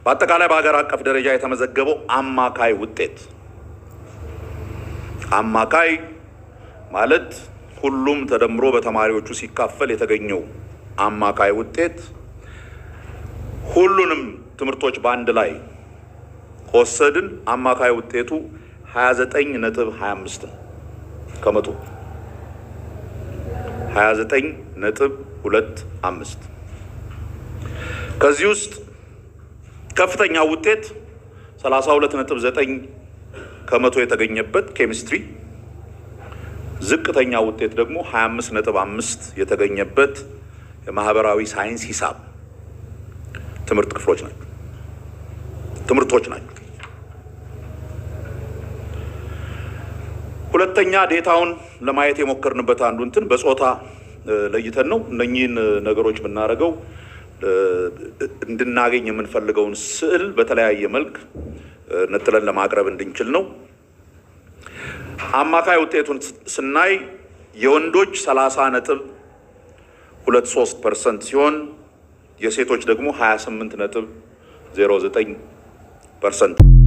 በአጠቃላይ በሀገር አቀፍ ደረጃ የተመዘገበው አማካይ ውጤት አማካይ ማለት ሁሉም ተደምሮ በተማሪዎቹ ሲካፈል የተገኘው አማካይ ውጤት ሁሉንም ትምህርቶች በአንድ ላይ ወሰድን አማካይ ውጤቱ 29.25 ከመቶ 29.25 ከዚህ ውስጥ ከፍተኛ ውጤት 32.9 ከመቶ የተገኘበት ኬሚስትሪ ዝቅተኛ ውጤት ደግሞ 25.5 የተገኘበት የማህበራዊ ሳይንስ ሂሳብ ትምህርቶች ናቸው። ሁለተኛ ዴታውን ለማየት የሞከርንበት አንዱ እንትን በጾታ ለይተን ነው። እነኚህን ነገሮች ብናረጋው እንድናገኝ የምንፈልገውን ስዕል በተለያየ መልክ ነጥለን ለማቅረብ እንድንችል ነው። አማካይ ውጤቱን ስናይ የወንዶች 30.23% ሲሆን የሴቶች ደግሞ 28.09%